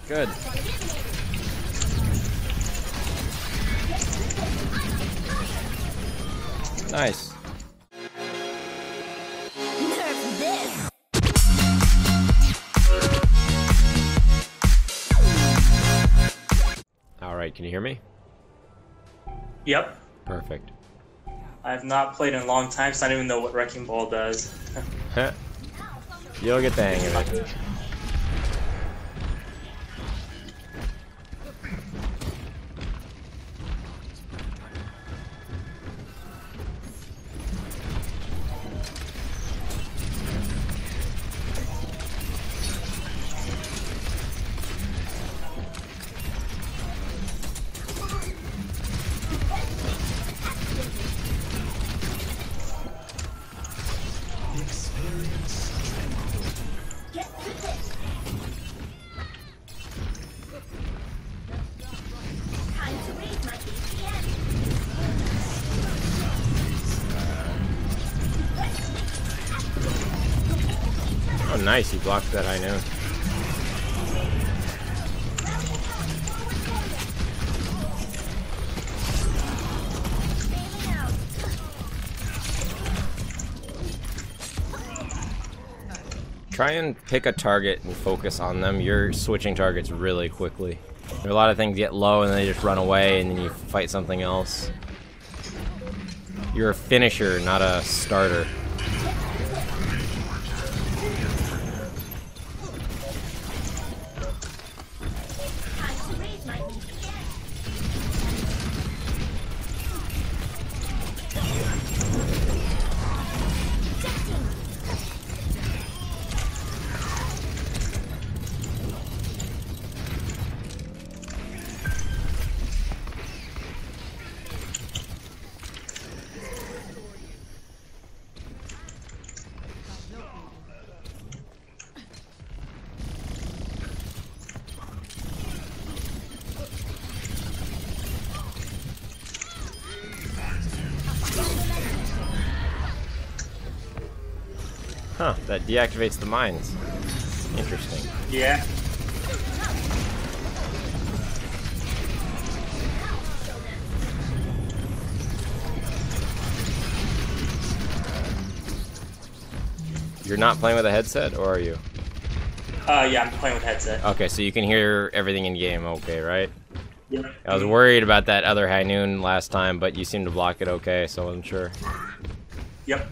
Good. Nice. Alright, can you hear me? Yep. Perfect. I've not played in a long time, so I don't even know what Wrecking Ball does. You'll get the hang of it. Oh, nice, he blocked that high noon. Try and pick a target and focus on them. You're switching targets really quickly. There are a lot of things get low and they just run away and then you fight something else. You're a finisher, not a starter. Huh, that deactivates the mines. Interesting. Yeah. You're not playing with a headset, or are you? Yeah, I'm playing with headset. Okay, so you can hear everything in game, okay, right? Yeah. I was worried about that other high noon last time, but you seem to block it okay, so I wasn't sure. Yep.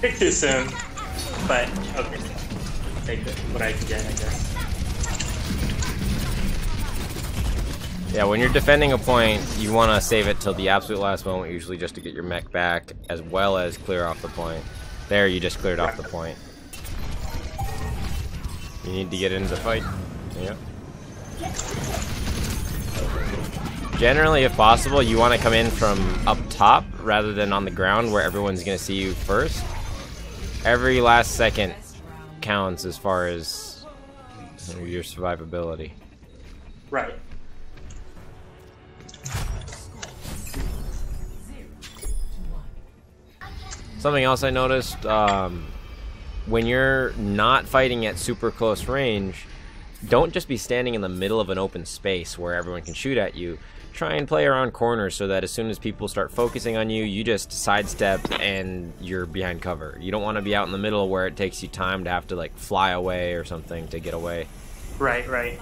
Pick too soon, but okay. Take what I can get, I guess. Yeah, when you're defending a point, you want to save it till the absolute last moment, usually just to get your mech back, as well as clear off the point. There, you just cleared off the point. You need to get into the fight. Yep. Generally, if possible, you want to come in from up top rather than on the ground where everyone's going to see you first. Every last second counts as far as your survivability. Right. Something else I noticed, when you're not fighting at super close range, don't just be standing in the middle of an open space where everyone can shoot at you. Try and play around corners so that as soon as people start focusing on you, you just sidestep and you're behind cover. You don't want to be out in the middle where it takes you time to have to like fly away or something to get away. Right, right.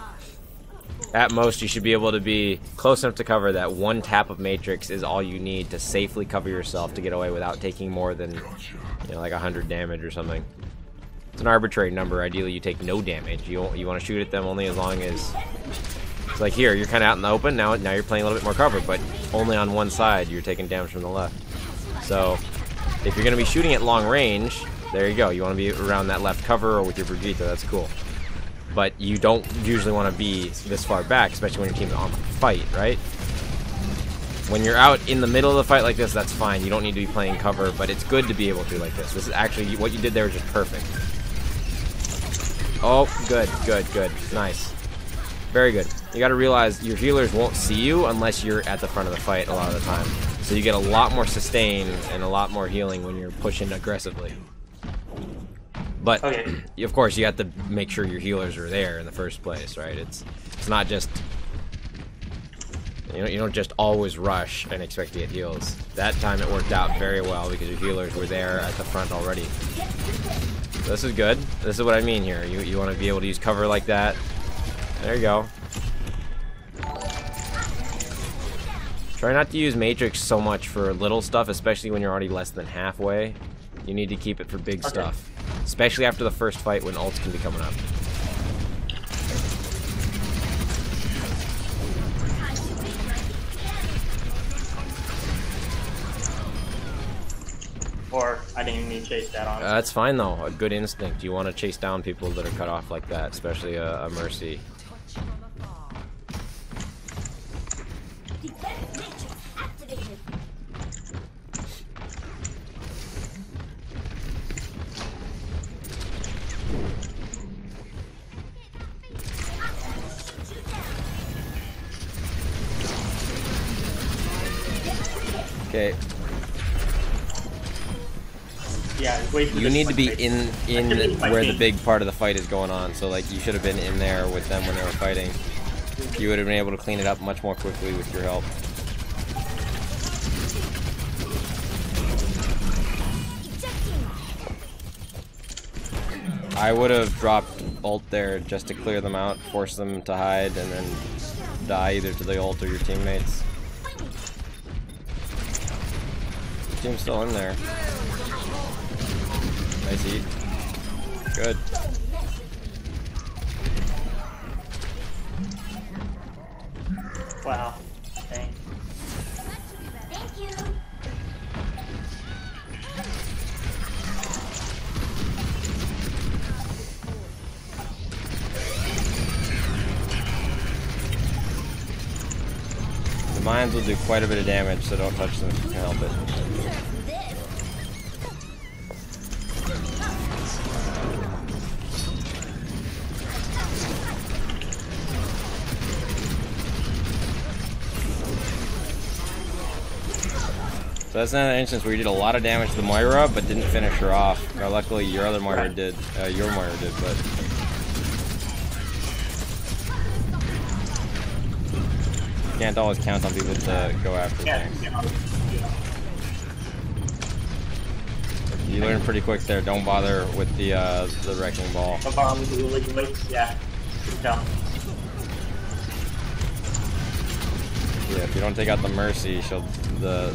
At most, you should be able to be close enough to cover that one tap of Matrix is all you need to safely cover yourself to get away without taking more than, you know, like 100 damage or something. It's an arbitrary number. Ideally, you take no damage. You want to shoot at them only as long as... It's like here, you're kind of out in the open. Now you're playing a little bit more cover, but only on one side. You're taking damage from the left. So, if you're going to be shooting at long range, there you go. You want to be around that left cover or with your Brigitte. That's cool. But you don't usually want to be this far back, especially when your team's on the fight, right? When you're out in the middle of the fight like this, that's fine. You don't need to be playing cover, but it's good to be able to like this. This is actually, what you did there is just perfect. Oh, good, good, good. Nice. Very good. You gotta realize your healers won't see you unless you're at the front of the fight a lot of the time. So you get a lot more sustain and a lot more healing when you're pushing aggressively. But, of course, you have to make sure your healers are there in the first place, right? It's not just... You don't just always rush and expect to get heals. That time it worked out very well because your healers were there at the front already. So this is good. This is what I mean here. You want to be able to use cover like that. There you go. Try not to use Matrix so much for little stuff, especially when you're already less than halfway. You need to keep it for big stuff. Especially after the first fight when ults can be coming up. Or I didn't even need to chase that on. That's fine though. A good instinct. You want to chase down people that are cut off like that, especially a Mercy. Okay. Yeah, wait for you need to be in where the big part of the fight is going on. So like you should have been in there with them when they were fighting. You would have been able to clean it up much more quickly with your help. I would have dropped ult there just to clear them out, force them to hide, and then die either to the ult or your teammates. Team's still in there. Nice eat. Good. Wow. Dang. Thank you. The mines will do quite a bit of damage, so don't touch them if you can help it. So that's another instance where you did a lot of damage to the Moira, but didn't finish her off. Now, luckily, your other Moira did. Your Moira did, but... You can't always count on people to go after things. You learn pretty quick there. Don't bother with the wrecking ball. Yeah. No. Yeah, if you don't take out the Mercy, the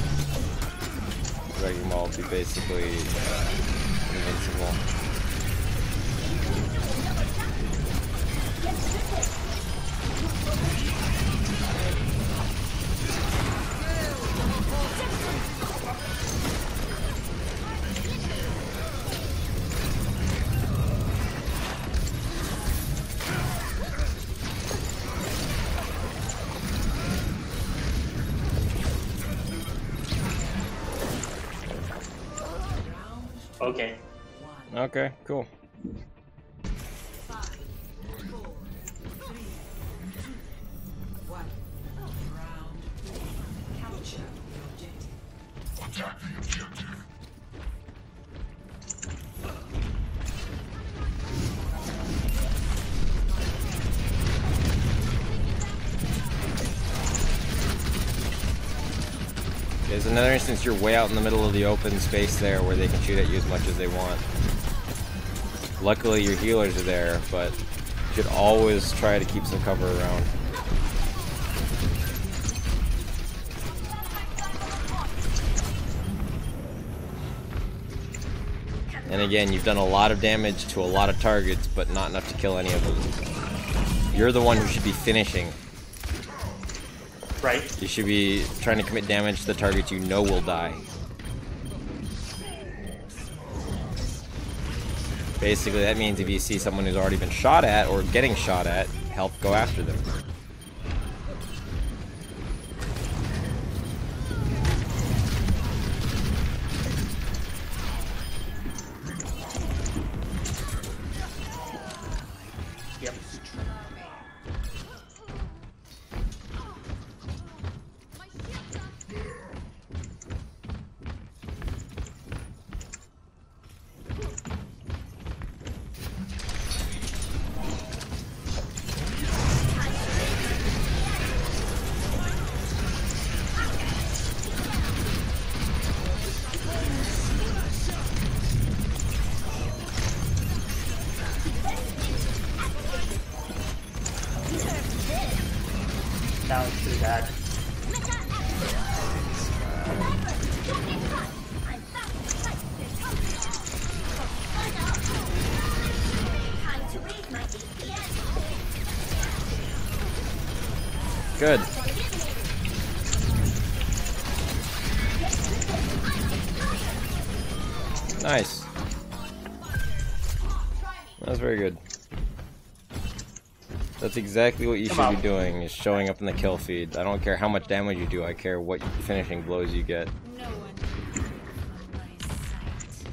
wrecking ball will be basically invincible. Okay. Okay, cool. There's another instance you're way out in the middle of the open space there where they can shoot at you as much as they want. Luckily your healers are there, but you should always try to keep some cover around. And again, you've done a lot of damage to a lot of targets, but not enough to kill any of them. You're the one who should be finishing. Right. You should be trying to commit damage to the targets you know will die. Basically, that means if you see someone who's already been shot at or getting shot at, help go after them. Good. Nice. That was very good. That's exactly what you should be doing, is showing up in the kill feed. I don't care how much damage you do, I care what finishing blows you get. No one from my sight.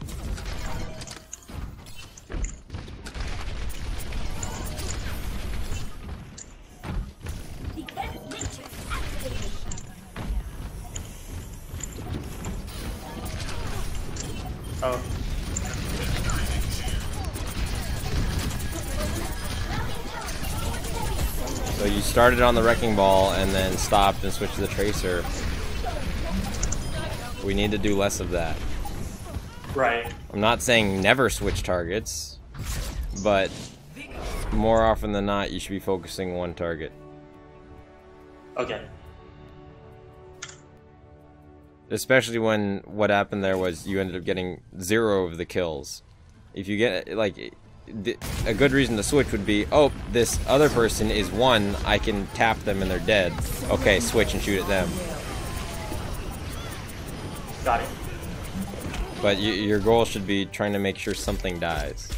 Defense matrix activated. Oh. So you started on the wrecking ball and then stopped and switched to the tracer. We need to do less of that. Right. I'm not saying never switch targets, but more often than not, you should be focusing one target. Okay. Especially when what happened there was you ended up getting 0 of the kills. If you get, like, a good reason to switch would be, oh, this other person is 1, I can tap them and they're dead. Okay, switch and shoot at them. Got it. But your goal should be trying to make sure something dies.